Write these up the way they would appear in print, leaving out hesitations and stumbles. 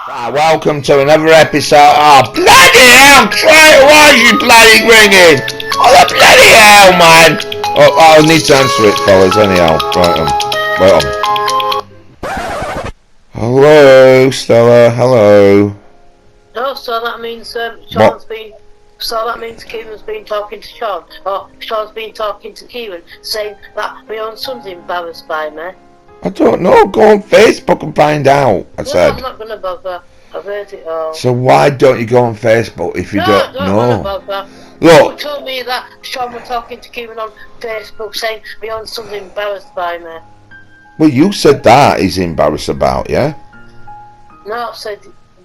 Welcome to another episode. Oh, bloody hell! Try it while you bloody ringing! Oh, the bloody hell, man! Oh, I'll need to answer it, fellas, anyhow. Right on. Hello, Stella, hello. Oh, so that means Sean's been... So that means Kieran's been talking to Sean, or Sean's been talking to Kieran, saying that my own son's embarrassed by me. I don't know, go on Facebook and find out, I said. I'm not going to bother. I've heard it all. So why don't you go on Facebook if you don't know? Bother. Look. You told me that Sean was talking to Kieran on Facebook saying my own son's embarrassed by me. Well, you said that he's embarrassed about, yeah? No, I said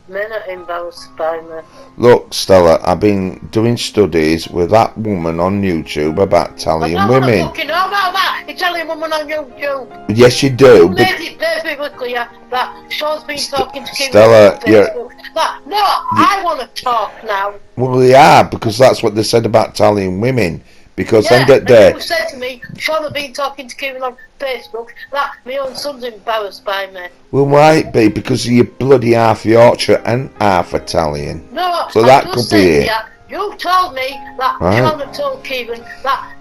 men are embarrassed by me. Look, Stella, I've been doing studies with that woman on YouTube about Italian women. I don't fucking know about that Italian woman on YouTube. Yes, you do. You made it perfectly clear that Sean's been talking to Kieran Stella, on Facebook. I want to talk now. Well, they are, because that's what they said about Italian women. Because end of the day, you said to me, Sean had been talking to Kieran on Facebook that my own son's embarrassed by me. Well, might be because you're bloody half Yorkshire and half Italian. No, so that could be it. You told me that Sean had told Kieran that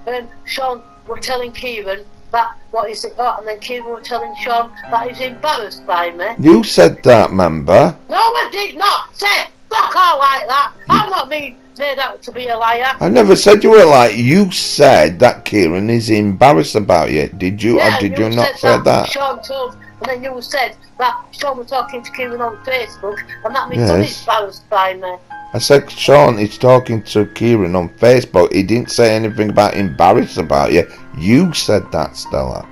Sean were telling Kieran that what is it got, and then Kieran were telling Sean that he's embarrassed by me. You said that, remember? No, I did not say fuck all like that. I'm not being made out to be a liar. I never said you were like. You said that Kieran is embarrassed about you. Did you, or did you not say that? Sean told, and then you said that Sean was talking to Kieran on Facebook, and that means he's embarrassed by me. I said Sean is talking to Kieran on Facebook. He didn't say anything about embarrassed about you. You said that, Stella.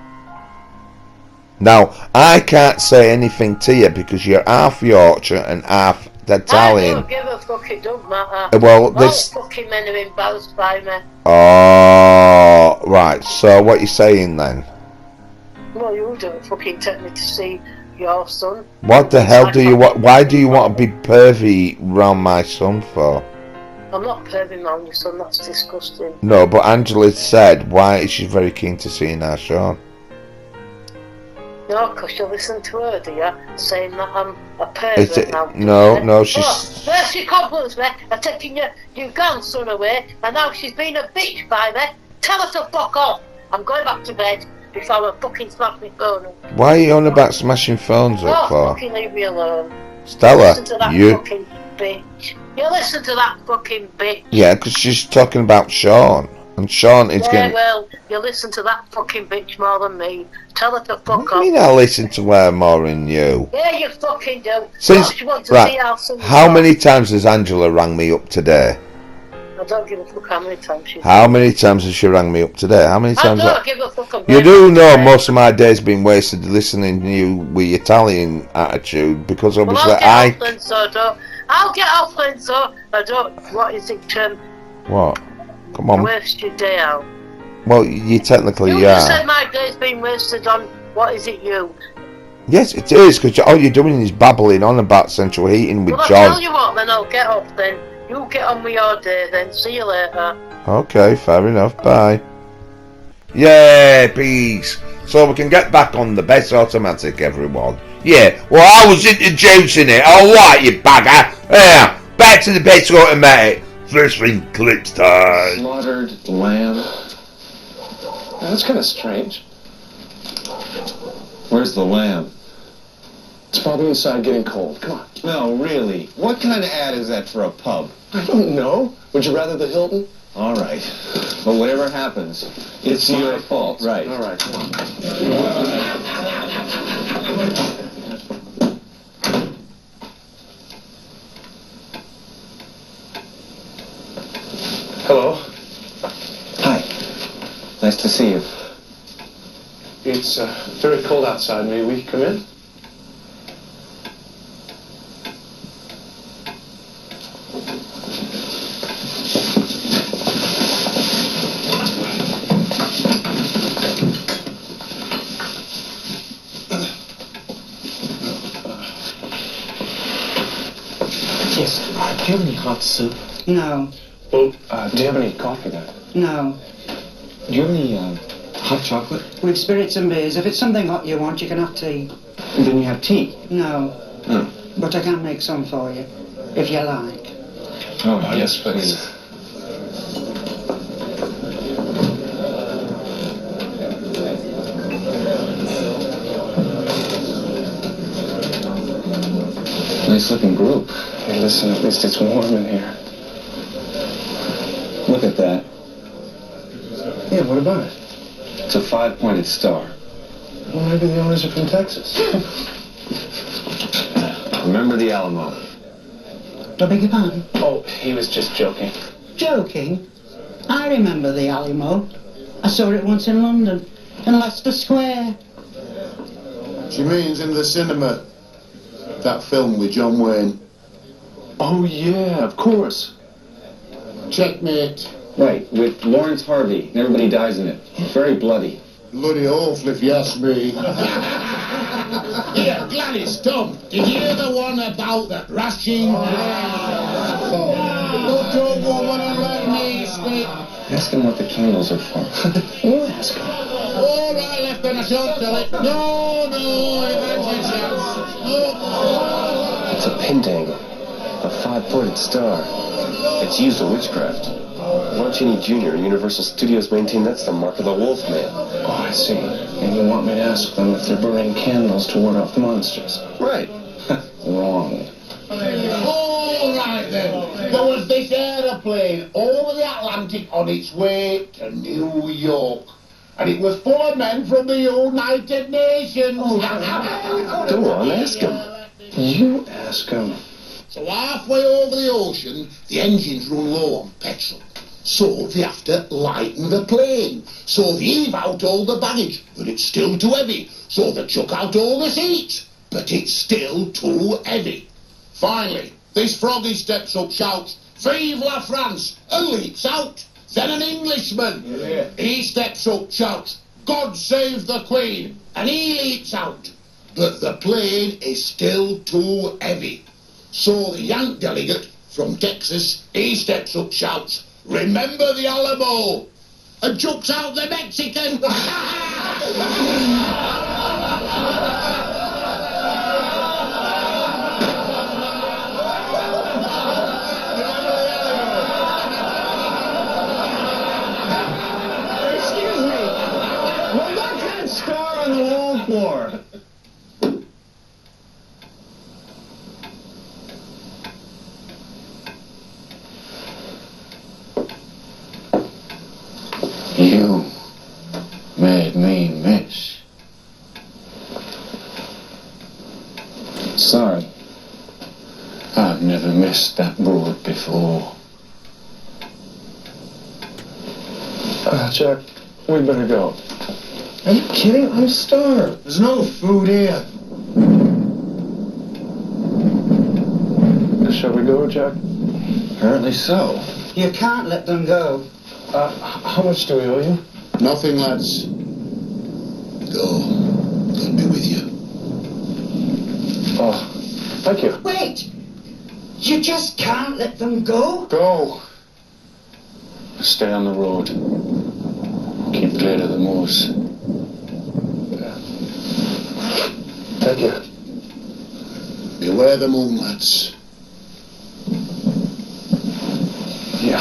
Now, I can't say anything to you because you're half Yorkshire and half Italian. I don't give a fuck, it don't matter. Well, this fucking men are embarrassed by me. Oh, right. So what you saying then? Well, you don't fucking take me to see your son. What the hell do you want? Why do you want to be pervy round my son for? I'm not pervy round your son, that's disgusting. No, but Angela said why is she very keen to see our Sean? No, because you listen to her, dear, saying that I'm a pervert now. No, she's... First she compliments me of taking your grandson away, and now she's been a bitch by me. Tell her to fuck off. I'm going back to bed before I fucking smash my phone up. Why are you on about smashing phones up for? Fucking leave me alone. Stella, listen to that fucking bitch. You listen to that fucking bitch. Yeah, because she's talking about Sean. And Sean is getting... well, you listen to that fucking bitch more than me. Tell her to fuck off. I mean I listen to her more than you? Yeah, you fucking do. Since, she wants to see how many times has Angela rang me up today? I don't give a fuck how many times she's... How many times has she rang me up today? How many times... I don't give a fuck. You do know most of my day's been wasted listening to you with your Italian attitude, because obviously I'll get off then, so I don't... What is it, What? Come on. Waste your day out. Well, you technically you just said my day's been wasted on what is it you? Yes, it is, because all you're doing is babbling on about central heating with John. I'll tell you what then, I'll get off then. You get on with your day then, see you later. Okay, fair enough, bye. Yeah, peace. So we can get back on the best automatic, everyone. Yeah, well I was introducing it, alright you bagger. Yeah, back to the best automatic. First ring clips time. Slaughtered lamb. Now, that's kind of strange. Where's the lamb? It's probably inside getting cold. Come on. No, really. What kind of ad is that for a pub? I don't know. Would you rather the Hilton? All right. But whatever happens, it's your fault. Right. All right, come on. Hello? Hi. Nice to see you. It's very cold outside. May we come in? Yes. Do you have any hot soup? No. Well, do you have any coffee then? No. Do you have any hot chocolate? We've spirits and beers. If it's something hot you want, you can have tea. And then you have tea? No. Oh. but I can make some for you, if you like. Oh, yes, please. Nice looking group. Hey, listen, at least it's warm in here. Look at that. Yeah, what about it? It's a 5-pointed star. Well, maybe the owners are from Texas. Remember the Alamo? I beg your pardon? Oh, he was just joking. Joking? I remember the Alamo. I saw it once in London, in Leicester Square. She means in the cinema. That film with John Wayne. Oh, yeah, of course. Checkmate. Right, with Lawrence Harvey. Everybody dies in it. Very bloody. Bloody awful if you ask me. Here, Gladys, Tom, did you hear the one about the rushing? Don't talk woman and let me speak. Ask him what the candles are for. You ask him. All right, Lieutenant, I shan't tell it. No, it makes yourself. It's a pentangle. A 5-pointed star. It's used in witchcraft. Roncini Jr. and Universal Studios maintain that's the mark of the Wolfman. Oh, I see. And you want me to ask them if they're burning candles to ward off monsters? Right. Wrong. All right, then. There was this aeroplane over the Atlantic on its way to New York. And it was full of men from the United Nations. Go on, ask him. You ask him. So halfway over the ocean, the engines run low on petrol. So they have to lighten the plane. So they heave out all the baggage, but it's still too heavy. So they chuck out all the seats, but it's still too heavy. Finally, this froggy steps up, shouts, "Vive la France!" and leaps out. Then an Englishman, he steps up, shouts, "God save the Queen!" and he leaps out. But the plane is still too heavy. So the Yank delegate from Texas, he steps up, shouts, "Remember the Alamo!" and jumps out the Mexican. Excuse me. What about that star on the wall floor? You made me miss. Sorry. I've never missed that broad before. Jack, we better go. Are you kidding? I'm starved. There's no food here. Shall we go, Jack? Apparently so. You can't let them go. How much do we owe you? Nothing, lads. Go. God be with you. Oh, thank you. Wait! You just can't let them go? Go. Stay on the road. Keep clear of the moors. Thank you. Beware the moon, lads. Yeah.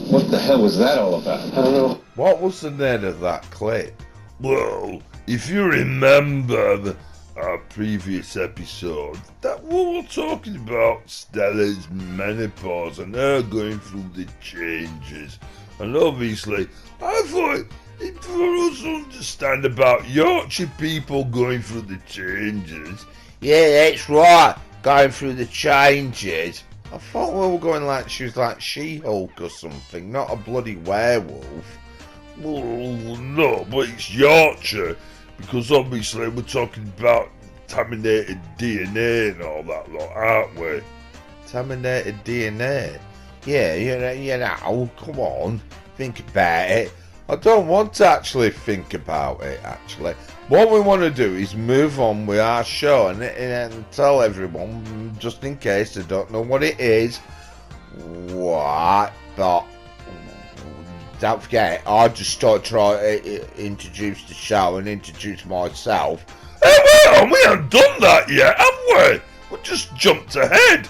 What the hell was that all about? I don't know. What was the name of that clip? Well, if you remember our previous episode, that we were talking about Stella's menopause and her going through the changes. And obviously, I thought for us to understand about Yorkshire people going through the changes. Yeah, that's right, going through the changes. I thought we were going like she was like She-Hulk or something, not a bloody werewolf. Well, no, but it's Yorkshire, because obviously we're talking about contaminated DNA and all that lot, aren't we? Contaminated DNA? Yeah, you know, come on, think about it. I don't want to actually think about it, actually. What we want to do is move on with our show and tell everyone, just in case they don't know what it is, what, but don't forget, I just started trying to introduce the show and introduce myself. Hey, well, we haven't done that yet, have we? We just jumped ahead.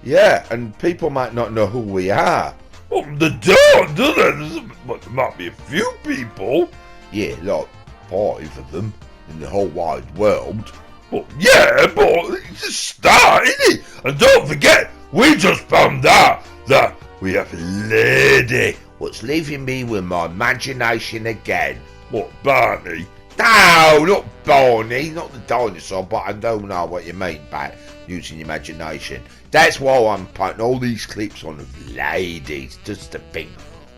Yeah, and people might not know who we are. Well, they don't, do they? There might be a few people. Yeah, like 5 of them in the whole wide world. Well, yeah, but it's a start, isn't it? And don't forget, we just found out that we have a lady. What's leaving me with my imagination again? What, Barney? No, not Barney, not the dinosaur, but I don't know what you mean by using imagination. That's why I'm putting all these clips on of ladies, just to think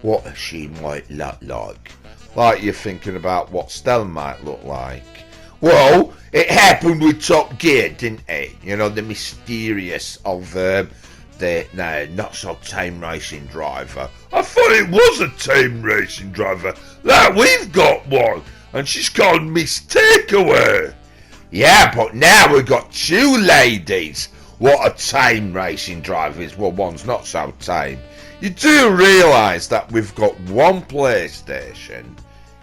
what she might look like. Like you're thinking about what Stella might look like. Well, it happened with Top Gear, didn't it? You know, the mysterious of the not so tame racing driver. I thought it was a tame racing driver. Like, we've got one, and she's called Miss Takeaway. Yeah, but now we've got 2 ladies. What a tame racing driver is. Well, one's not so tame. You do realise that we've got one PlayStation,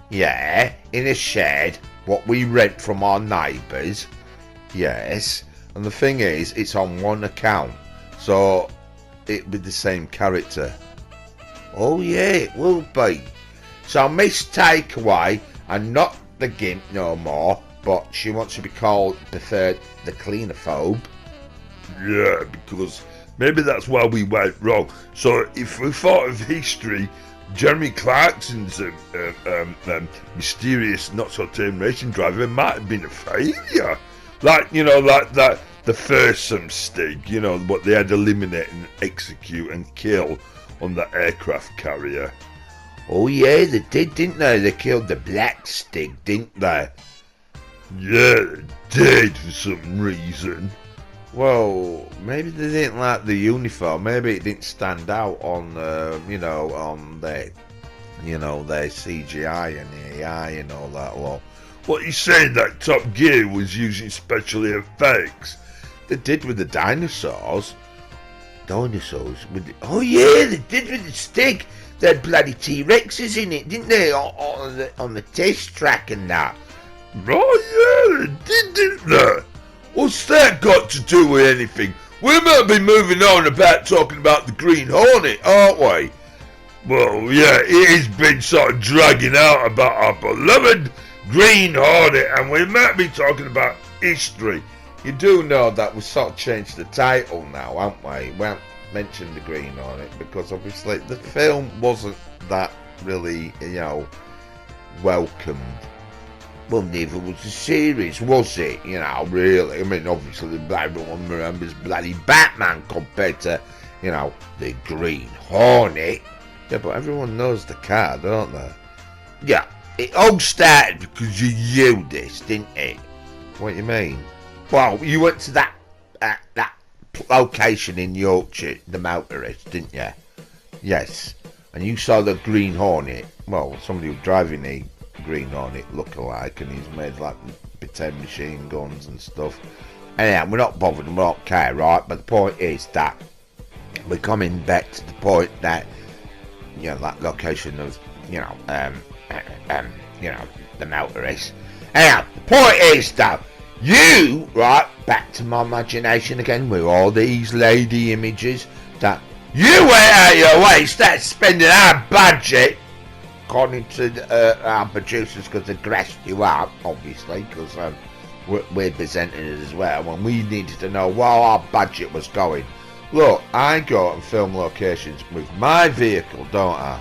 yeah, in a shed, what we rent from our neighbours, yes, and the thing is, it's on one account, so it'll be the same character. Oh yeah, it will be. So Miss Takeaway, and not the Gimp no more, but she wants to be called, preferred, the Cleanophobe. Yeah, because maybe that's why we went wrong. So if we thought of history, Jeremy Clarkson's mysterious not-so-tame racing driver might have been a failure. Like, you know, like that, the fearsome Stig, you know, what they had to eliminate and execute and kill on that aircraft carrier. Oh yeah, they did, didn't they? They killed the Black Stig, didn't they? Yeah, they did for some reason. Well, maybe they didn't like the uniform. Maybe it didn't stand out on, you know, on their CGI and the AI and all that lot. What you saying that Top Gear was using special effects? They did with the dinosaurs. Dinosaurs with oh yeah, they did with the Stig. They had bloody T-Rexes in it, didn't they? On the test track and that. Oh yeah, they did, didn't they? What's that got to do with anything? We might be moving on about talking about the Green Hornet, aren't we? Well, yeah, it has been sort of dragging out about our beloved Green Hornet, and we might be talking about history. You do know that we sort of changed the title now, haven't we? We haven't mentioned the Green Hornet because obviously the film wasn't that really, you know, welcomed. Well, neither was the series, was it? You know, really. I mean, obviously, everyone remembers bloody Batman compared to, you know, the Green Hornet. Yeah, but everyone knows the car, don't they? Yeah, it all started because you knew this, didn't it? What do you mean? Well, you went to that location in Yorkshire, the motorist, didn't you? Yes. And you saw the Green Hornet. Well, somebody was driving the Green Hornet look-alike, and he's made like pretend machine guns and stuff. Anyhow, we're not bothered and we don't care, right? But the point is that we're coming back to the point that, you know, that location of, you know, the motorist. Anyhow, the point is that you, right, back to my imagination again with all these lady images, that you went out of your way, started spending our budget, according to our producers, because they grassed you up, obviously, because we're presenting it as well, and we needed to know where our budget was going. Look, I go and film locations with my vehicle, don't I?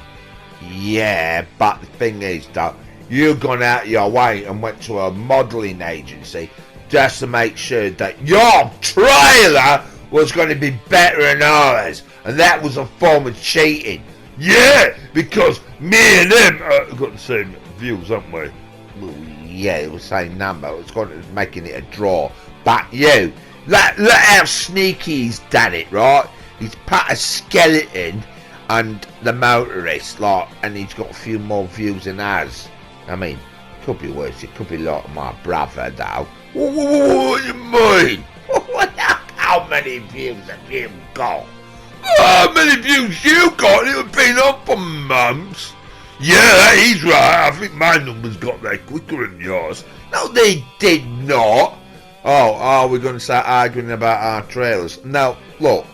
Yeah, but the thing is, though, you've gone out your way and went to a modelling agency just to make sure that your trailer was going to be better than ours, and that was a form of cheating. Yeah, because me and them got the same views, haven't we? Well, yeah, it was the same number. It was making it a draw. But you, look how sneaky he's done it, right? He's put a skeleton and the motorist, like, and he's got a few more views than us. I mean, it could be worse. It could be like my brother, though. What do you mean? How many views have you got? How many views you got? It had been on for months. Yeah, that is right. I think my numbers got there quicker than yours. No, they did not. Oh, we're going to start arguing about our trailers. Now, look,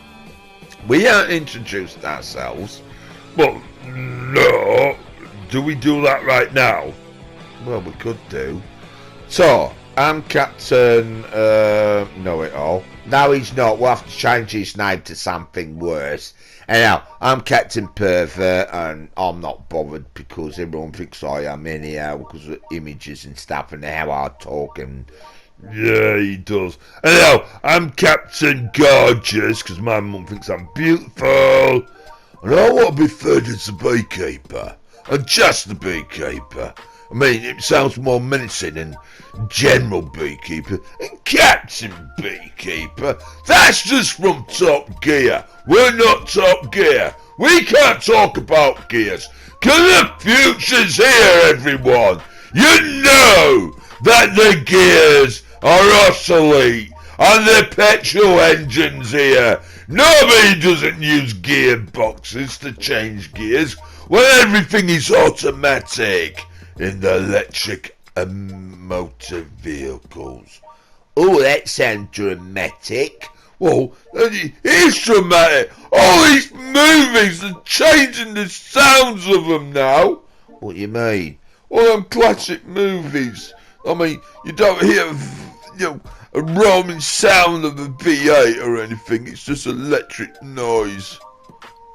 we haven't introduced ourselves, but no, do we do that right now? Well, we could do. So, I'm Captain Know-It-All. No, he's not. We'll have to change his name to something worse. Anyhow, I'm Captain Pervert, and I'm not bothered because everyone thinks I am anyhow because of images and stuff and how I talk and... Yeah, he does. Anyhow, I'm Captain Gorgeous because my mum thinks I'm beautiful. And I want to be fed as a beekeeper. And just a beekeeper. I mean, it sounds more menacing than General Beekeeper and Captain Beekeeper. That's just from Top Gear. We're not Top Gear. We can't talk about gears. Cause the future's here, everyone. You know that the gears are obsolete and the petrol engine's here. Nobody doesn't use gearboxes to change gears when everything is automatic in the electric motor vehicles. Oh, that sounds dramatic. Well, it is dramatic. All these movies are changing the sounds of them now. What do you mean? All them classic movies. I mean, you don't hear, a roaming sound of a V8 or anything. It's just electric noise.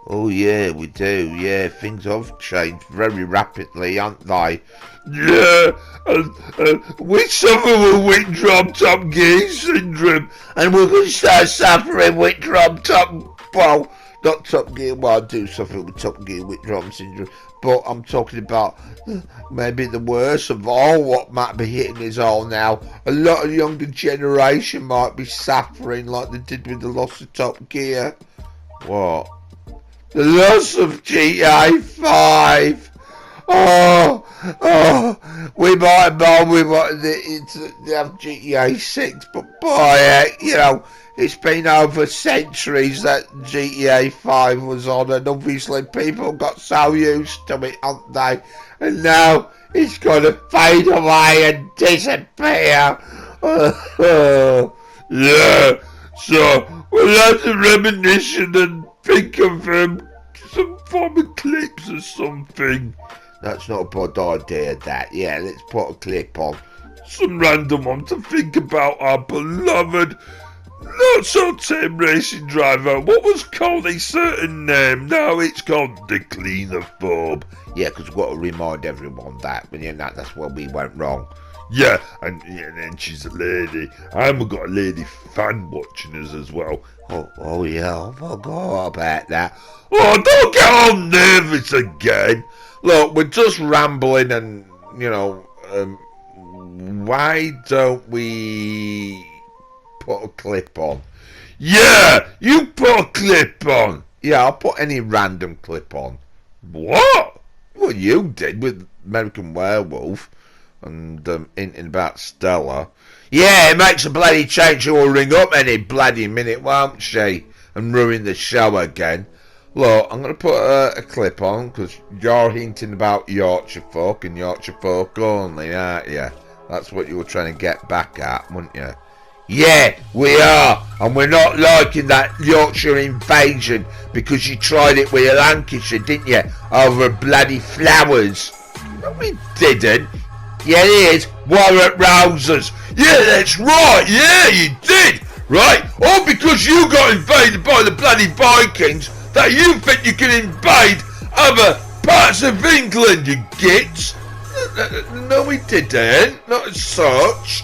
Oh yeah, we do. Yeah, things have changed very rapidly, aren't they? Yeah, we suffer with Winthrop Top Gear syndrome, and we're going to start suffering Winthrop well, not Top Gear, well, I do suffer with Top Gear Winthrop syndrome, but I'm talking about maybe the worst of all what might be hitting us all now. A lot of younger generation might be suffering like they did with the loss of Top Gear. What? The loss of GTA 5. We might have known we wanted to have GTA 6, but boy, it's been over centuries that GTA 5 was on, and obviously people got so used to it, haven't they? And now it's going to fade away and disappear. Yeah, so we'll have to reminisce and think of some form of clips or something. That's not a bad idea, that. Yeah, let's put a clip on. Some random one to think about our beloved, not so tame racing driver. What was called a certain name? Now it's called the Cleanophobe. Yeah, because we've got to remind everyone that. But that's where we went wrong. Yeah, and she's a lady. I've got a lady fan watching us as well. Oh yeah, I forgot about that. Oh, don't get all nervous again. Look, we're just rambling and, why don't we put a clip on? Yeah, you put a clip on. Yeah, I'll put any random clip on. What? Well, you did with American Werewolf and hinting about Stella. Yeah, it makes a bloody change. She will ring up any bloody minute, won't she? And ruin the show again. Look, I'm going to put a clip on because you're hinting about Yorkshire folk and Yorkshire folk only, aren't you? That's what you were trying to get back at, weren't you? Yeah, we are, and we're not liking that Yorkshire invasion because you tried it with Lancashire, didn't you? Over bloody flowers. No, we didn't. Yeah, it is. Warwick Roses. Yeah, that's right. Yeah, you did. Right? All because you got invaded by the bloody Vikings that you think you can invade other parts of England, you gits. No, we didn't. Not as such.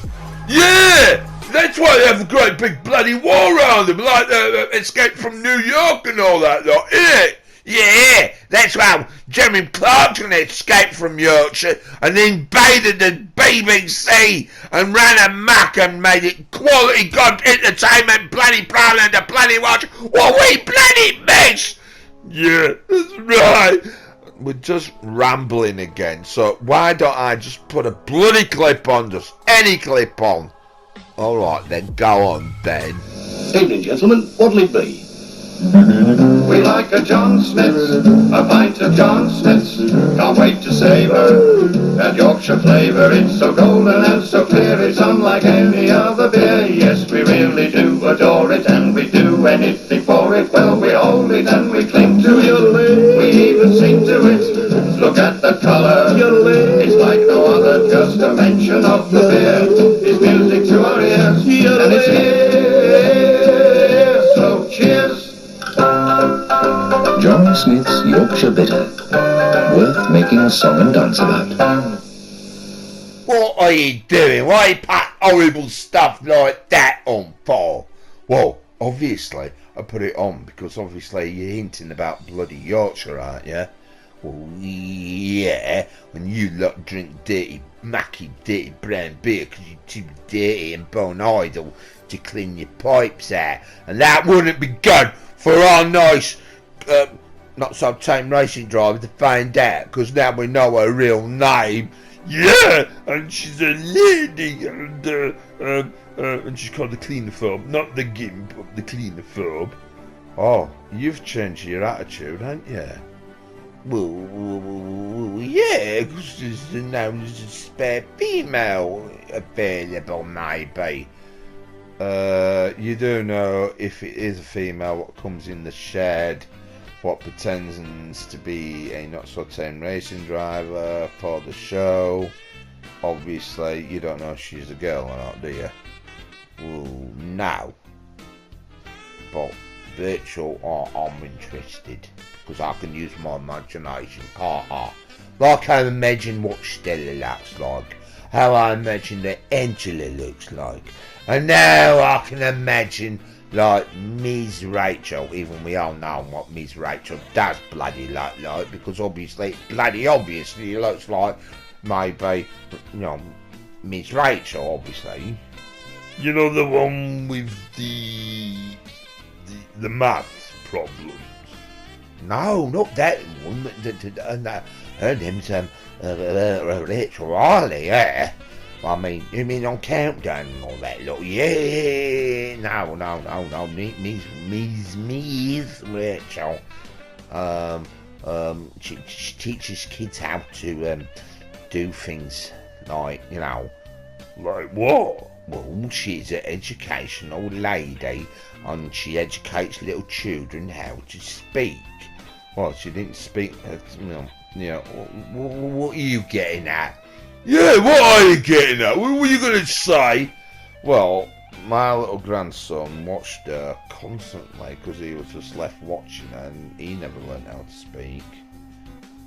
Yeah, that's why they have a great big bloody war around them, like the Escape from New York and all that lot, innit? Yeah, that's why Jeremy Clarkson escaped from Yorkshire and invaded the BBC and ran amok and made it quality god entertainment bloody proud to bloody watch what we bloody miss. Yeah, that's right. We're just rambling again, so why don't I just put a bloody clip on, just any clip on? Alright then, go on Ben. Evening gentlemen, what'll it be? We like a John Smith's, a pint of John Smith's. Can't wait to savour that Yorkshire flavour. It's so golden and so clear, it's unlike any other beer. Yes, we really do adore it, and we do anything for it. Well, we hold it and we cling to it. We even sing to it. Look at the colour, it's like no other. Just a mention of the beer is music to our ears, and it's here. So cheers. John Smith's Yorkshire Bitter. Worth making a song and dance about. What are you doing? Why you put horrible stuff like that on for? Well, obviously, I put it on because obviously you're hinting about bloody Yorkshire, aren't you? Well, yeah, when you lot drink dirty, mucky, dirty brown beer because you're too dirty and bone-idle to clean your pipes out. And that wouldn't be good for our nice, not so tame racing driver to find out, because now we know her real name. Yeah, and she's a lady, and she's called the cleanophobe, not the gimp, but the cleanophobe. Oh, you've changed your attitude, haven't you? Well, yeah, because there's known as a spare female available, maybe. You do know if it is a female what comes in the shed, what pretends to be a not-so-tame racing driver for the show. Obviously, you don't know if she's a girl or not, do you? Well, no. But virtual, I'm interested, because I can use my imagination, can't I? Like I imagine what Stella looks like, how I imagine that Angela looks like, and now I can imagine like Ms. Rachel, even we all know what Ms. Rachel does bloody look like, because obviously, bloody obviously, it looks like maybe, you know, Ms. Rachel, obviously. You know, the one with the math problems. No, not that one. Her name's Rachel Riley, yeah. I mean, you mean on Countdown and all that, look, yeah, no, Ms. Rachel, she teaches kids how to, do things like, you know. Like what? Well, she's an educational lady, and she educates little children how to speak. Well, she didn't speak, what are you getting at? Yeah, what are you getting at? What were you going to say? Well, my little grandson watched her constantly because he was just left watching her and he never learned how to speak.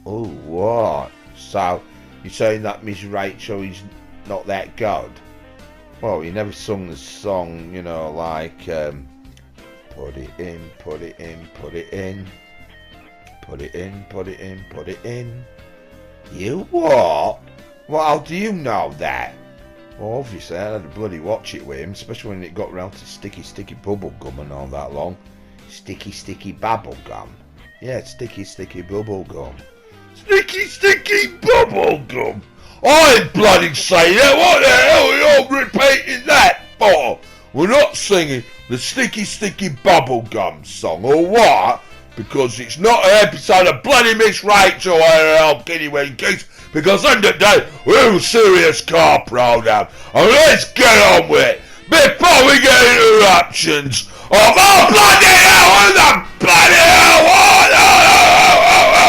Oh, what? So, you're saying that Miss Rachel is not that good? Well, he never sung the song, you know, like, put it in, put it in, put it in. Put it in, put it in, put it in. You what? Well, how do you know that? Well, obviously I had to bloody watch it with him, especially when it got round to sticky bubble gum and all that long. Sticky bubble gum. Yeah, sticky bubble gum. Sticky bubble gum. I ain't bloody saying that. What the hell are you all repeating that for? We're not singing the sticky bubble gum song, or what? Because it's not an episode of bloody Miss Rachel or old Kitty Winkies, because end of the day, we're a serious car program, and let's get on with it, before we get interruptions of, oh bloody hell, what the bloody hell,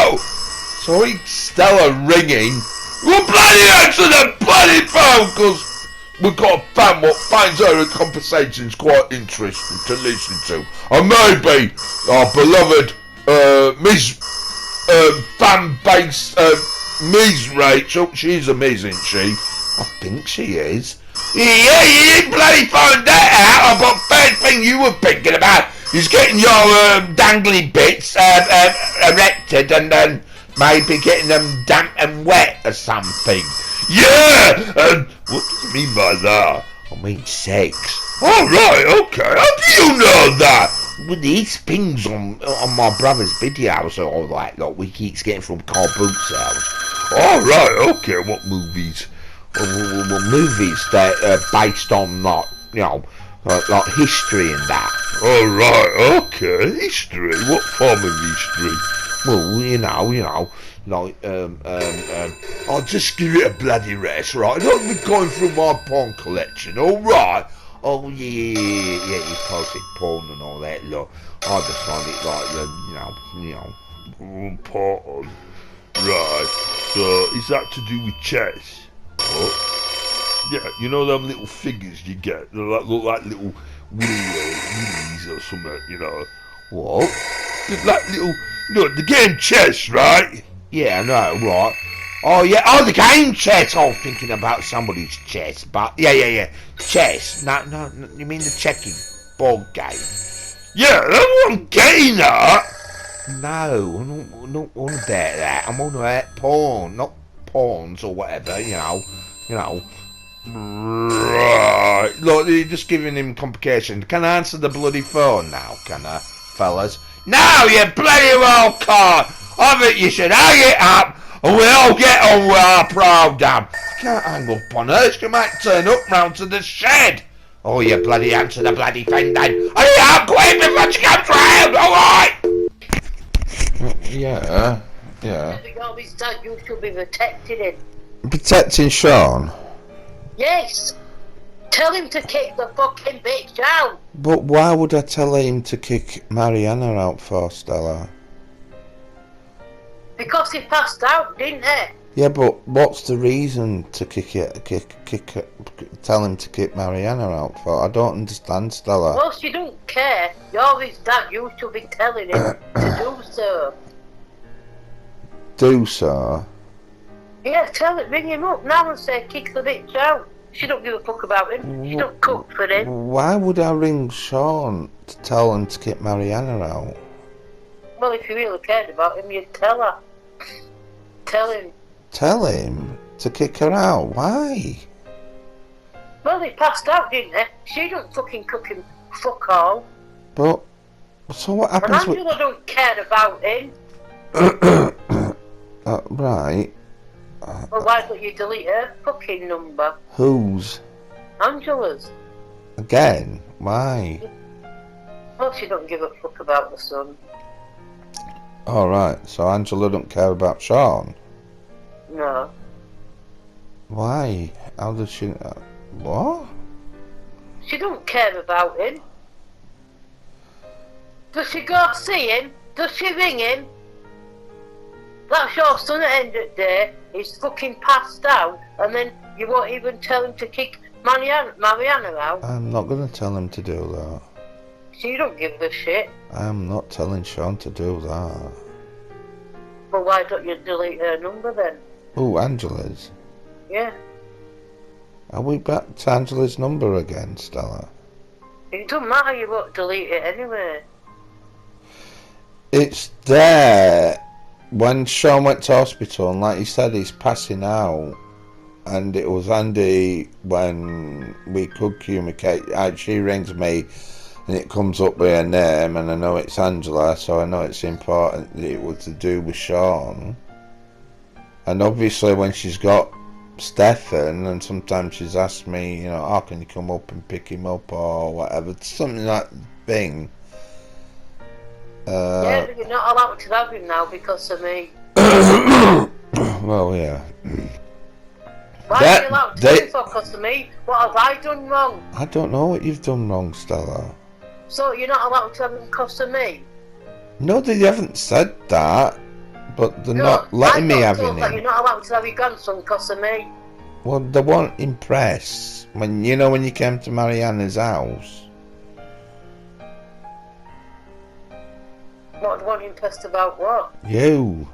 what? Sorry, Stella ringing. Well, bloody answer the bloody phone, because we've got a fan what finds her conversations quite interesting to listen to. And maybe our beloved Miss fan base Ms. Rachel, she's a Ms, isn't she? I think she is. Yeah, you didn't bloody find that out. But first thing you were thinking about is getting your dangly bits erected and then maybe getting them damp and wet or something. Yeah! What do you mean by that? I mean sex. Oh, right, okay. How do you know that? Well, these things on my brother's videos and all that, like we keep getting from Carl Boots' house. Oh, right, okay. What movies? Well, movies that are based on, like, you know, like history and that. All right, okay. History. What form of history? Well, you know, like I'll just give it a bloody rest, right? Don't be going through my porn collection, all right? Oh yeah, you posted porn and all that. Look, I just find it like porn. Right. So is that to do with chess? What? Yeah, you know them little figures you get. They look like little willies or something. You know. What? Just like little. Look, the game chess, right? Yeah, I know, right. Oh, yeah, the game chess. Oh, thinking about somebody's chess, but yeah. Chess. No, you mean the checking board game? Yeah, that's what I'm getting at. No, I'm not on about that. I'm on about porn, not pawns or whatever, you know. Right. Look, you're just giving him complications. Can I answer the bloody phone now, can I, fellas? No, you bloody well can't. I think you should hang it up and we'll all get on with our programme. You can't hang up on her. She might turn up round to the shed. Oh, you bloody answer the bloody thing then. Hurry up, quick, before she comes round, alright? Yeah. Always said you should be protecting him. Protecting Sean? Yes. Tell him to kick the fucking bitch out. But why would I tell him to kick Mariana out for, Stella? Because he passed out, didn't he? Yeah, but what's the reason to tell him to kick Mariana out for? I don't understand, Stella. Well, she don't care. You're his dad. You should be telling him to do so. Do so? Yeah, ring him up now and say kick the bitch out. She don't give a fuck about him. She don't cook for him. Why would I ring Sean to tell him to kick Mariana out? Well, if you really cared about him, you'd tell her. Tell him. Tell him to kick her out? Why? Well, he passed out, didn't he? She don't fucking cook him fuck all. But, so what happens and Angela don't care about him. Right. Well, why don't you delete her fucking number? Whose? Angela's. Again? Why? Well, she don't give a fuck about the son. Alright, so Angela don't care about Sean? No. Why? How does she... what? She don't care about him. Does she go see him? Does she ring him? That's your son at the end of the day. He's fucking passed out, and then you won't even tell him to kick Mariana out. I'm not going to tell him to do that. So you don't give a shit. I'm not telling Sean to do that. Well, why don't you delete her number then? Oh, Angela's? Yeah. Are we back to Angela's number again, Stella? It doesn't matter, you won't delete it anyway. It's there. When Sean went to hospital, and like he said, he's passing out, and it was Andy when we could communicate. She rings me, and it comes up with her name, and I know it's Angela, so I know it's important that it was to do with Sean. And obviously, when she's got Stefan, and sometimes she's asked me, you know, can you come up and pick him up or whatever, something like that thing. Yeah, but you're not allowed to have him now because of me. Well, yeah. Why are you allowed to have him because of me? What have I done wrong? I don't know what you've done wrong, Stella. So you're not allowed to have him because of me? No, they haven't said that, but they're not letting me have him. You're not allowed to have your grandson because of me. Well, they weren't impressed when you came to Mariana's house. What, they weren't impressed about what? You.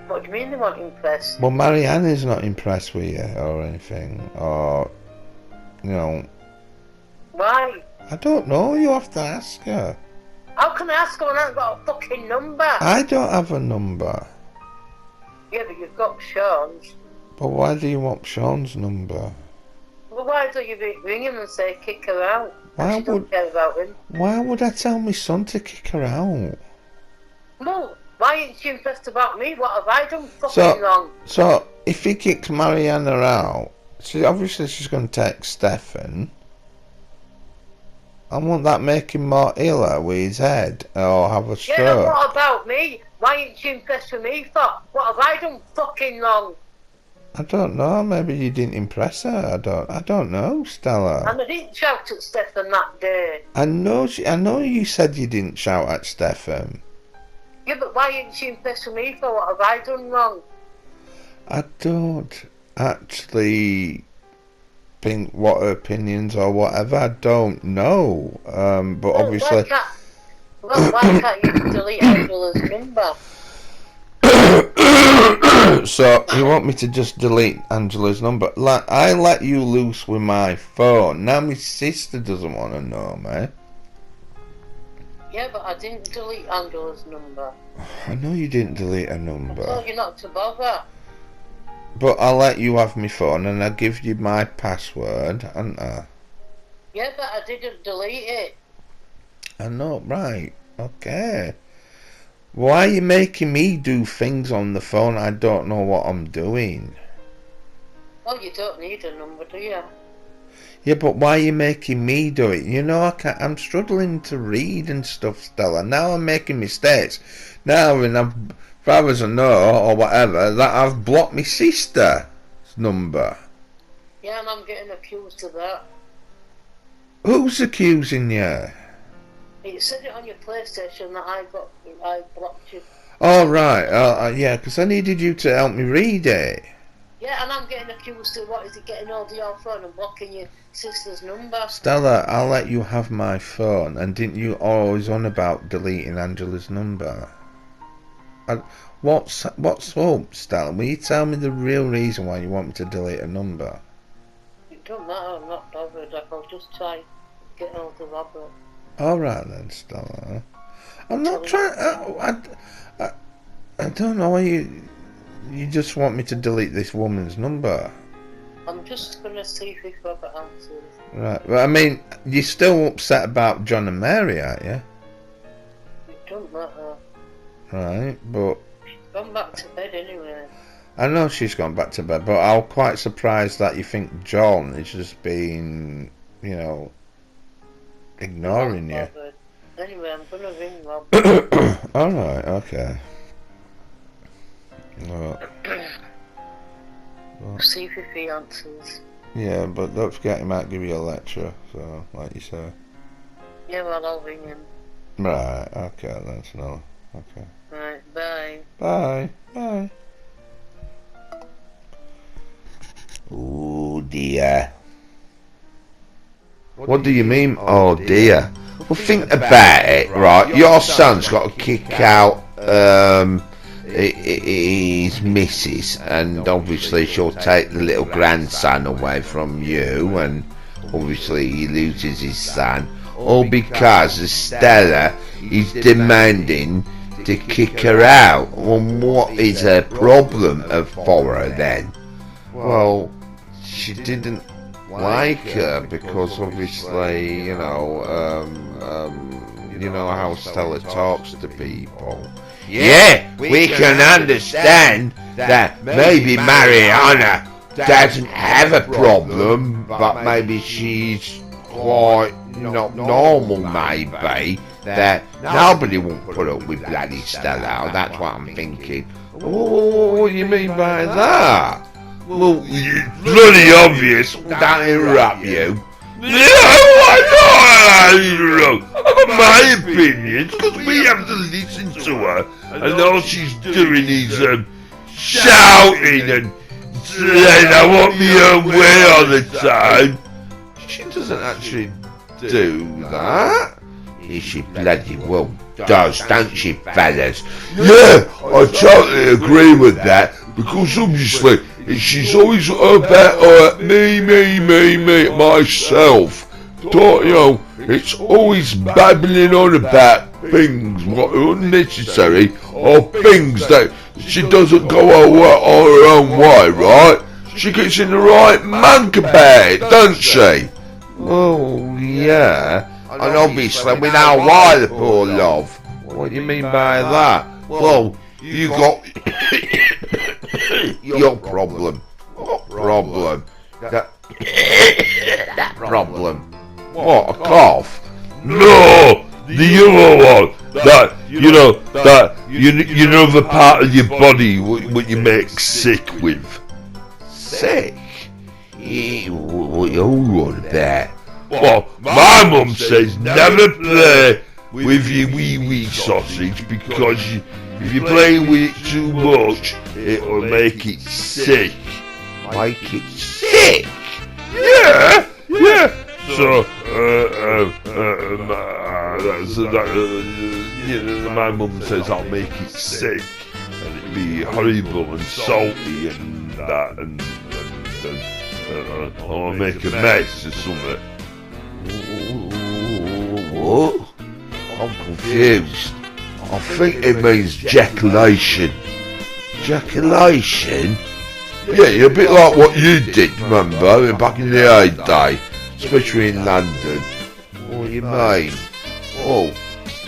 What do you mean they weren't impressed? Well, Mariana's not impressed with you or anything, or, you know. Why? I don't know, you have to ask her. How can I ask her when I haven't got a fucking number? I don't have a number. Yeah, but you've got Sean's. But why do you want Sean's number? Well, why don't you ring him and say kick her out? Why don't care about him. Why would I tell my son to kick her out? Well, why ain't you impressed about me? What have I done fucking wrong? So, if he kicks Mariana out, obviously she's going to take Stefan. I want that make him more iller with his head or have a stroke. Yeah, and what about me? Why ain't you impressed with me for? What have I done fucking wrong? I don't know. Maybe you didn't impress her. I don't know, Stella. And I didn't shout at Stefan that day. I know you said you didn't shout at Stefan. Yeah, but why ain't she impressed with me for? What have I done wrong? I don't actually think what her opinions or whatever. I don't know. But Well, obviously. Why can't you delete Angela's number? So you want me to just delete Angela's number? Like, I let you loose with my phone. Now my sister doesn't want to know me. Yeah, but I didn't delete Angela's number. I know you didn't delete her I number. told you not to bother. But I let you have my phone and I give you my password, hadn't I? Yeah, but I didn't delete it. I know, right. Okay. Why are you making me do things on the phone? I don't know what I'm doing. Well, you don't need a number, do you? Yeah, but why are you making me do it? You know, I'm struggling to read and stuff, Stella. Now I'm making mistakes. Now, when I've, if I was a no or whatever, that I've blocked my sister's number. Yeah, and I'm getting accused of that. Who's accusing you? You said it on your PlayStation that I blocked you. Oh, right. Yeah, because I needed you to help me read it. Yeah, and I'm getting accused of what is it, getting hold of your phone and blocking your sister's number. Stella, I'll let you have my phone, and didn't you always on about deleting Angela's number? What's up, Stella? Will you tell me the real reason why you want me to delete a number? It don't matter, I'm not bothered. I'll just try to get hold of Robert. Alright then, Stella. I'm not trying... I don't know why you just want me to delete this woman's number. I'm just gonna see if Robert answers. Right, well, I mean, you're still upset about John and Mary, aren't you? It don't matter. Right, but... She's gone back to bed anyway. I know she's gone back to bed, but I'm quite surprised that you think John is just being, you know, ignoring you. Anyway, I'm gonna ring Rob. Alright, okay. See if he answers. Yeah, but don't forget he might give you a lecture, so, like you say. Yeah, well, I'll ring him. Right, okay, that's no. Okay. Right, bye. Bye. Bye. Oh dear. What do you mean, oh dear? Well, think about it, right? Your son's got to kick out his missus, and obviously she'll take the little grandson away from you, and obviously he loses his son, all because Stella is demanding to kick her out. Well, what is her problem for her then? Well, she didn't like her because obviously, you know how Stella talks to people. Yeah, we can understand that maybe Mariana doesn't have a problem, but maybe she's quite not normal, maybe, that nobody won't put up with bloody Stella. That's what I'm thinking. Oh, what do you mean by that? Well, it's bloody obvious. Don't interrupt you. I've got my opinions, because we have to listen to her, and all she's doing is shouting and saying I want me own way all the time. She doesn't actually do that. Yes, she bloody well does, don't she, fellas? Yeah, I totally agree with that, because obviously she's always about me, myself. Don't you know, it's always babbling on about things what are unnecessary, or things that she doesn't go her own way, right? She gets in the right monk about it, doesn't she? Oh, yeah. And obviously we know why, the poor love. What do you mean by that? Well, you got your problem. What problem? That problem. What, a cough? No, the other one. That you know the part of your body what you make sick with. Sick? What you on about? Well, my mum says never play with your wee sausage because if you play with it too much, it will make it sick. Make it sick? Yeah. So, my mum says I'll make it sick, and it'll be horrible and salty and that, and I'll make a mess or something. What? I'm confused. I think it means ejaculation. Ejaculation? Yeah, a bit like what you did, remember, back in the old day, especially in London. What do you mean? Oh,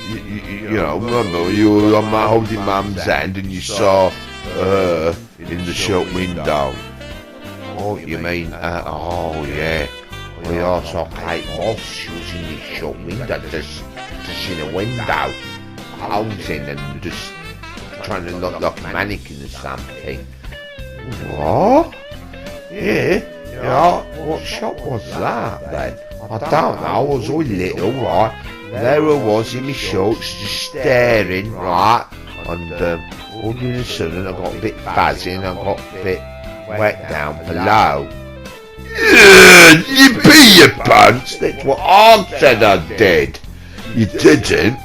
you know, remember you were holding Mum's hand and you saw her in the shop window. Oh, you mean, oh yeah. We also Kate Moss, she was in the shop window, just in a window, holding and just trying to look like a mannequin or something. What? Yeah, what shop was that then? I don't know, I was all little, right? There I was in my shorts, just staring, right? And all of a sudden I got a bit fuzzy and I got a bit wet down below. Yeah, you pee your pants, that's what I said I did. You didn't?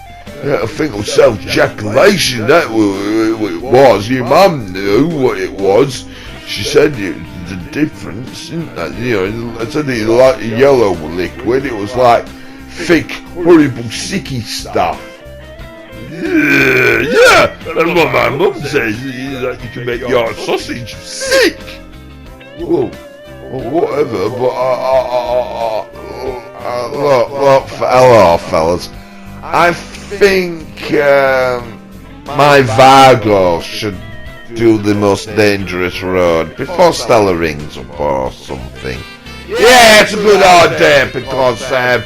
I think it was self-ejaculation, that what it was. Your mum knew what it was. She said it was the difference, didn't that? You know, I said it was like a yellow liquid, it was like thick, horrible, sicky stuff. Yeah, that's what my mum says, that you can make your sausage sick. Whoa. Well, whatever, but look, hello fellas, I think my Vargo should do the most dangerous road before Stella rings up or something. Yeah, it's a good idea because, I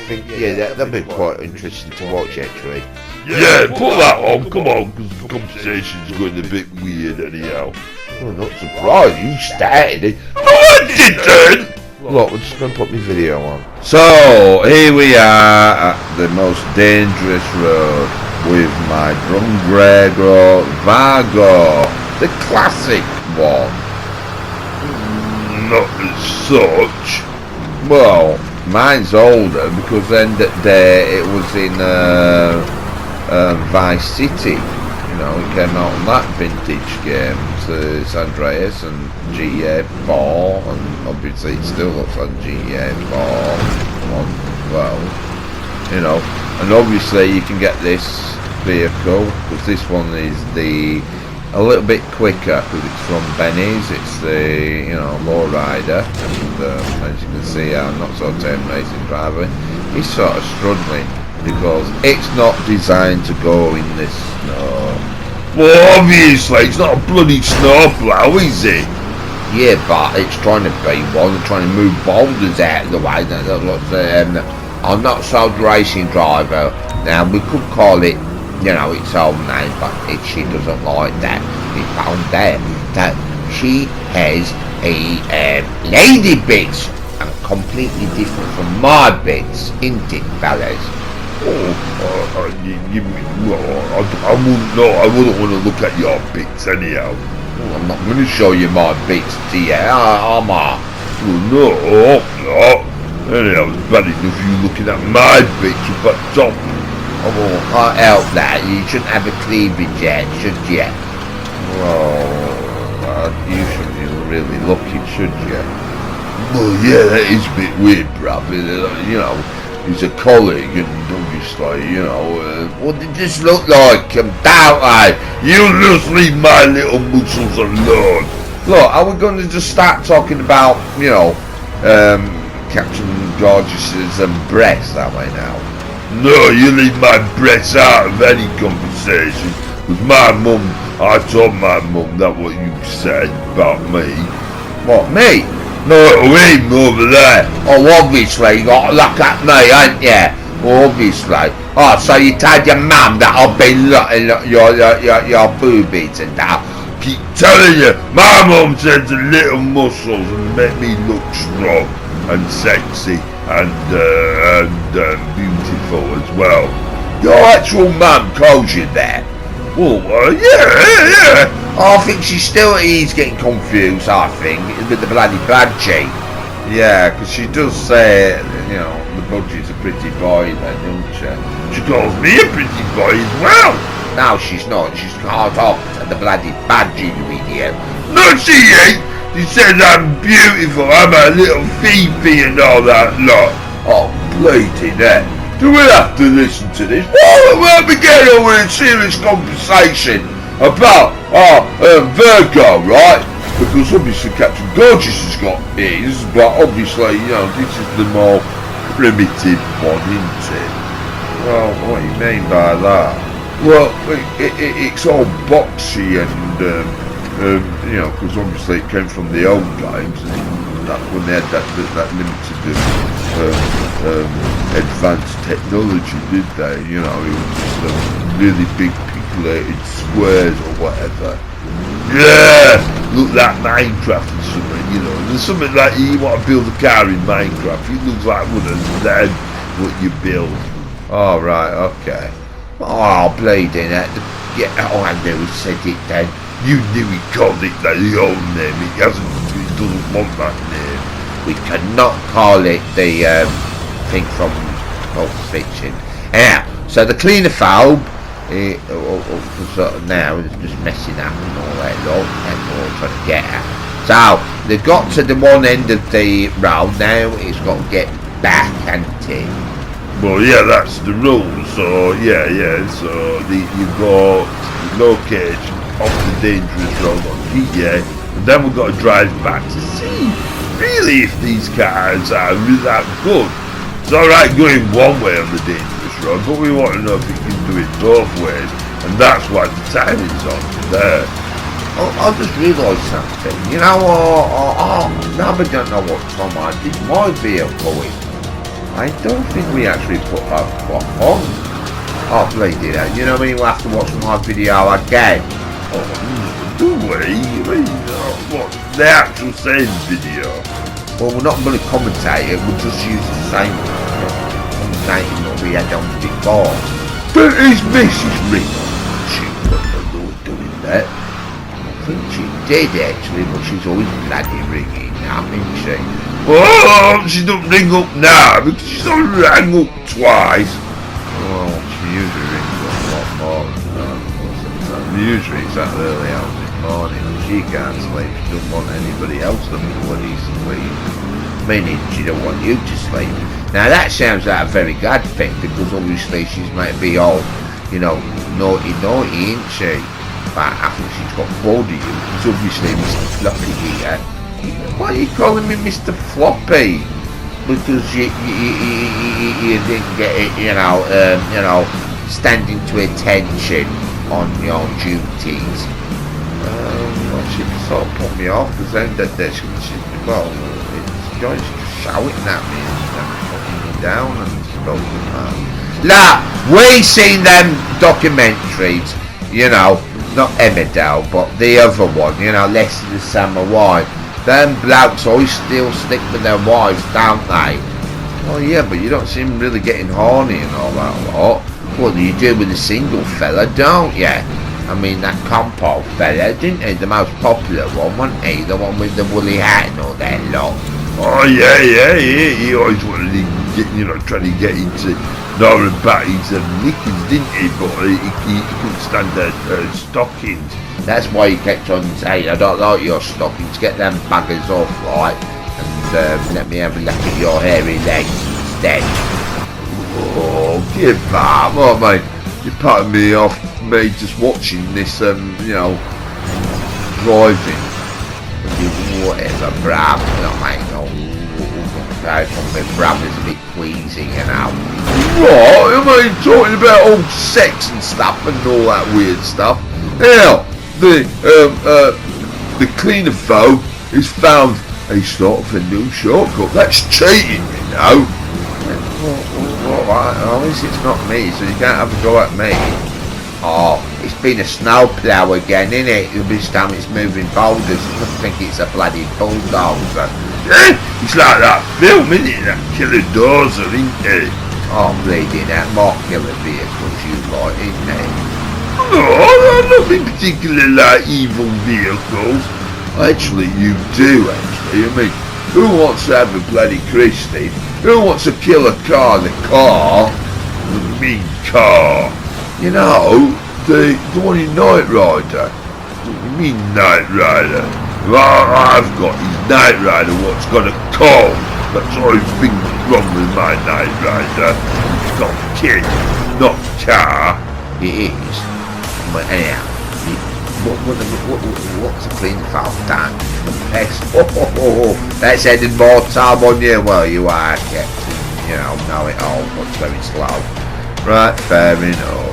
think, that'll be quite interesting to watch actually. Yeah, put that on, come on, because the conversation's going a bit weird anyhow. I'm not surprised, you started it. No, I didn't! Look, we're just going to put my video on. So, here we are at the most dangerous road with my Drumgrego Vargo, the classic one. Not as such. Well, mine's older because then that day it was in Vice City. You know, it came out on that vintage game, San Andreas and GTA 4, and obviously it still looks on GTA 4 as well, you know, and obviously you can get this vehicle, because this one is a little bit quicker, because it's from Benny's, it's the, you know, lowrider, and as you can see I'm not so tame racing driver, he's sort of struggling, because it's not designed to go in this snow. Well, obviously, it's not a bloody snowplow, is it? Yeah, but it's trying to be one, and trying to move boulders out of the way. I'm not a solid racing driver. Now, we could call it, you know, its own name, but she doesn't like that. We found out that she has a lady bits, and completely different from my bits, isn't it, fellas? I wouldn't know. I wouldn't want to look at your bits anyhow. Well, I'm not going to show you my bits to you, am I? Well, no, I hope not. Anyhow, it's bad enough you looking at my bits up at top. Oh, well, can't help that. You shouldn't have a cleavage yet, should you? Well, you shouldn't be really looking, should you? Well, yeah, that is a bit weird, bruv. You know, he's a colleague, and obviously, you know, what did this look like? Don't I? You just leave my little muscles alone. Look, are we going to just start talking about, you know, Captain Gorgeous's breasts that way now? No, you leave my breasts out of any conversation. With my mum, I told my mum that what you said about me. What, me? No, we ain't over there. Oh, obviously, you got to look at me, ain't you? Obviously. Oh, so you told your mum that I've been looking at your boobies and that? Keep telling you, my mum said the little muscles and make me look strong and sexy and beautiful as well. Your actual mum calls you that? Well, yeah. I think he's getting confused, I think, with the bloody budgie. Yeah, because she does say, you know, the budgie's a pretty boy then, don't she? She calls me a pretty boy as well. No, she's not. She's caught up to the bloody budgie, you idiot. No, she ain't. She says I'm beautiful, I'm a little Phoebe and all that lot. Oh, bleeding heck. Do we have to listen to this? Well, we get over a serious conversation about Virgo, right? Because obviously Captain Gorgeous has got his, but obviously, you know, this is the more primitive one, isn't it? Well, what do you mean by that? Well, it's all boxy and, you know, because obviously it came from the old games, and that's when they had that limited advanced technology, did they? You know, it was just really big pixelated squares or whatever. Yeah, look like Minecraft or something, you know. There's something like you want to build a car in Minecraft. It looks like one of them what you build. Oh right, okay. Oh bleeding it. Yeah, oh I knew he said it then. You knew he called it the old name. He doesn't want that name. We cannot call it the thing from Pulp Fiction. Yeah, so the cleanophobe now is just messing up and all that lot, that's all I'm trying to get at. So they've got to the one end of the road now, it's got to get back, hasn't it? Well yeah, that's the rule, so yeah, so you go locate off the dangerous road on GTA, and then we've got to drive back to see really if these cars are really that good. It's alright going one way on the dangerous road, but we want to know if we can do it both ways, and that's why the timing's on there. I just realised something, you know, now I don't know what time I did my vehicle in. I don't think we actually put that clock on. Oh, bleed it, you know what I mean, we'll have to watch my video again. Oh, do we? What, the actual same video? Well, we're not going to commentate it, we'll just use the same commentating what we had on before. But is Mrs. Ring? She wouldn't know doing that. I think she did actually, but she's always bloody ringing now, isn't she? Oh, she don't ring up now because she's not rang up twice. Well, she usually rings up a lot more than that. Usually it's that early hours in the morning and she can't sleep. She doesn't want anybody else to bloody sleep. Meaning she don't want you to sleep. Now that sounds like a very good thing because obviously she's might be all, you know, naughty, ain't she? But I think she's got bored of you because obviously Mr. Floppy here. Why are you calling me Mr. Floppy? Because you didn't get it, you know, standing to attention on your duties. Well, she sort of put me off because then that she well, it's just shouting at me and putting me down and stuff like that. Nah, we seen them documentaries, you know, not Emmerdale, but the other one, you know, Less of the Summer Wine. Them blokes always still stick with their wives, don't they? Oh yeah, but you don't seem really getting horny and all that lot. Well, you do with a single fella, don't you? I mean, that Compo fella, didn't he? The most popular one, wasn't he? The one with the woolly hat and all that lot. Oh yeah. He always wanted to get, you know, trying to get into Nora Batty's knickers, didn't he? But he couldn't stand her stockings. That's why he kept on saying, I don't like your stockings, get them buggers off, right? And let me have a look at your hairy legs instead. Oh, give up. Oh, mate, you're putting me off, me just watching this, you know, driving. Whatever, bruv. No, mate, no. My brother's a bit queasy, you know. What? I mean, talking about all sex and stuff and all that weird stuff. Now, the cleanophobe has found a sort of a new shortcut. That's cheating, you know. Well, it's not me, so you can't have a go at me. Oh, it's been a snowplough again, innit? This time it's moving boulders. I think it's a bloody bulldozer. Yeah, it's like that film, innit? That Killer Dozer, isn't it? Oh, bleeding out more killer vehicles you like, isn't it? No, I'm nothing particularly like evil vehicles. Actually, you do, actually. I mean, who wants to have a bloody Christie? Who wants to kill a car in a car? The mean car. You know, the one in Knight Rider. What do you mean Knight Rider? Well, I've got his Knight Rider what's got a car. That's all you think wrong with my Knight Rider. It's got a kid, not car. It is. But anyhow, what's the clean foul time? That's adding more time on you. Well, you are, Captain. You know it all, but very slow. Right, fair enough.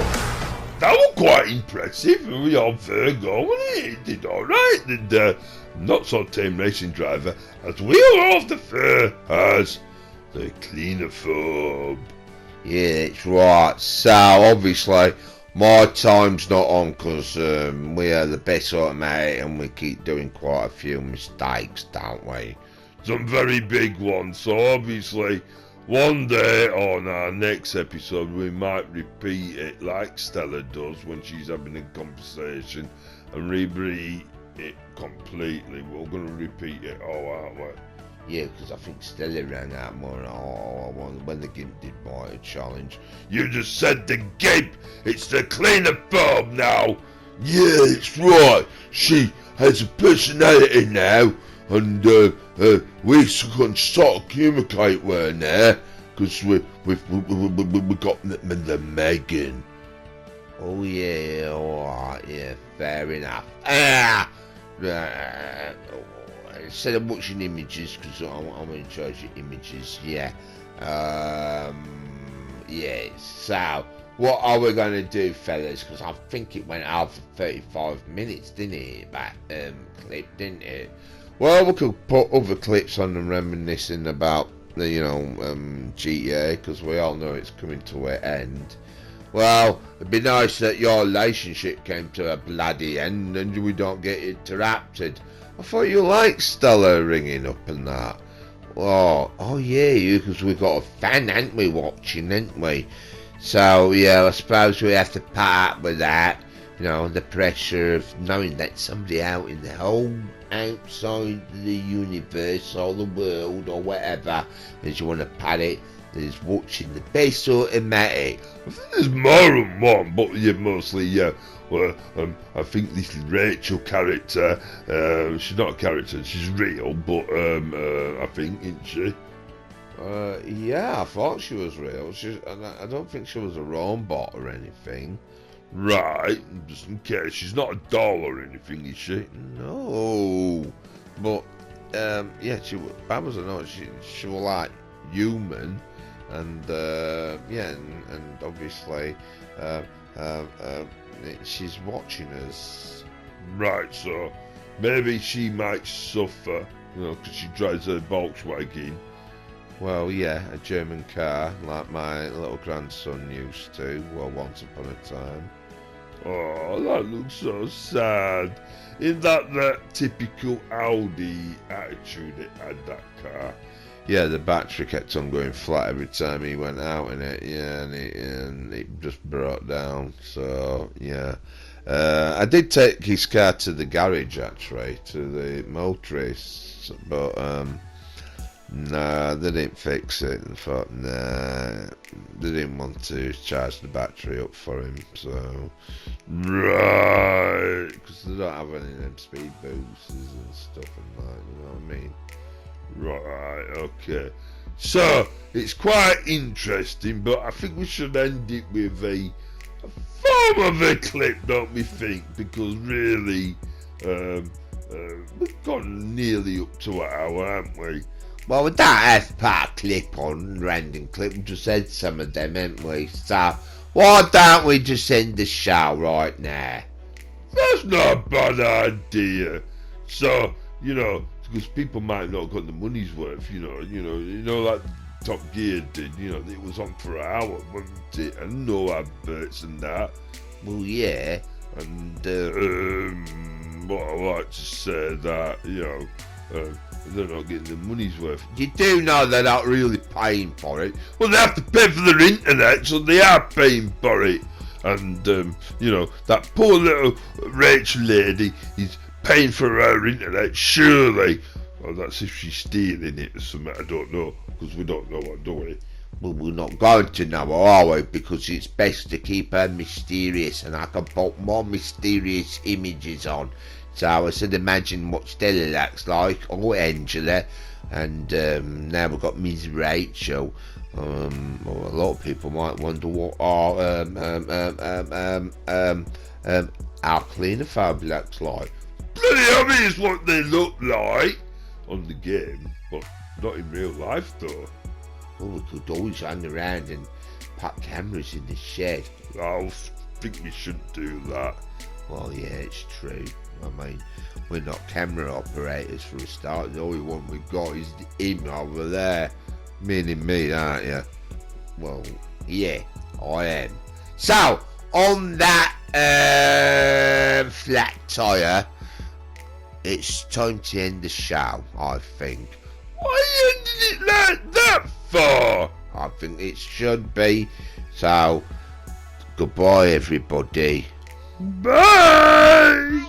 That was quite impressive. We all Virgo, wasn't it? It did alright. And not so tame racing driver as we are off the fair as the cleanophobe. Yeah, that's right. So, obviously, my time's not on because we are the best automatic and we keep doing quite a few mistakes, don't we? Some very big ones. So, obviously, one day on our next episode, we might repeat it like Stella does when she's having a conversation and repeat it completely. We're going to repeat it all, aren't we? Yeah, because I think Stella ran out more when the Gimp did my challenge. You just said the Gimp! It's the cleanophobe now! Yeah, it's right. She has a personality now, and we can sort of communicate with her now, because we got the Megan. Oh yeah, alright, yeah, fair enough. Instead of watching images, because I'm in charge of images, yeah. Yeah, so, what are we going to do, fellas? Because I think it went out for 35 minutes, didn't it? That clip, didn't it? Well, we could put other clips on and reminiscing about the, GTA, because we all know it's coming to an end. Well, it'd be nice that your relationship came to a bloody end and we don't get interrupted. I thought you liked Stella ringing up and that. Oh yeah, because we've got a fan, haven't we, watching, haven't we? So, yeah, I suppose we have to part up with that. You know, the pressure of knowing that somebody out in the whole outside the universe or the world or whatever, as you want to pat it, is watching the best automatic. I think there's more than one, but yeah, mostly, yeah. Well, I think this Rachel character, she's not a character, she's real, but I think, isn't she? Yeah, I thought she was real. I don't think she was a robot or anything. Right, just in case. She's not a doll or anything, is she? No. But, yeah, that was a no. She was like human, and, yeah, and obviously, she's watching us. Right, so maybe she might suffer, because she drives a Volkswagen. Well, yeah, a German car, like my little grandson used to, well, once upon a time. Oh, that looks so sad. Isn't that typical Audi attitude it had, that car? Yeah, the battery kept on going flat every time he went out in it, yeah, and it just broke down, so, yeah. I did take his car to the garage, actually, to the motorist, but, nah, they didn't fix it, and thought, nah, they didn't want to charge the battery up for him, so, right, because they don't have any of them speed boosters and stuff and that, you know what I mean? Right, okay. So, it's quite interesting, but I think we should end it with a form of a clip, don't we think? Because really, we've gone nearly up to an hour, haven't we? Well, we don't have to put a clip on, random clip, we just said some of them, haven't we? So, why don't we just end the show right now? That's not a bad idea. So, because people might not have got the money's worth, you know, like Top Gear did, you know, it was on for an hour, wasn't it? And no adverts and that. Well, yeah. And what I like to say that, you know, they're not getting the money's worth. You do know they're not really paying for it. Well, they have to pay for their internet, so they are paying for it. And, you know, that poor little Rachel lady is paying for her internet, surely. Well, that's if she's stealing it or something, I don't know, because we don't know what, do we? Well, we're not going to know, are we? Because it's best to keep her mysterious, and I can put more mysterious images on. So I said, imagine what Stella looks like, or Angela, and now we've got Miss Rachel. Well, a lot of people might wonder what our cleanophobe looks like. Bloody obvious what they look like on the game, but not in real life though. Well, we could always hang around and put cameras in the shed. I think we shouldn't do that. Well, yeah, it's true. I mean, we're not camera operators for a start. The only one we've got is him over there. Meaning me, aren't you? Well, yeah, I am. So, on that flat tire, it's time to end the show, I think. Why ended it like that for? I think it should be. So, goodbye everybody. Bye!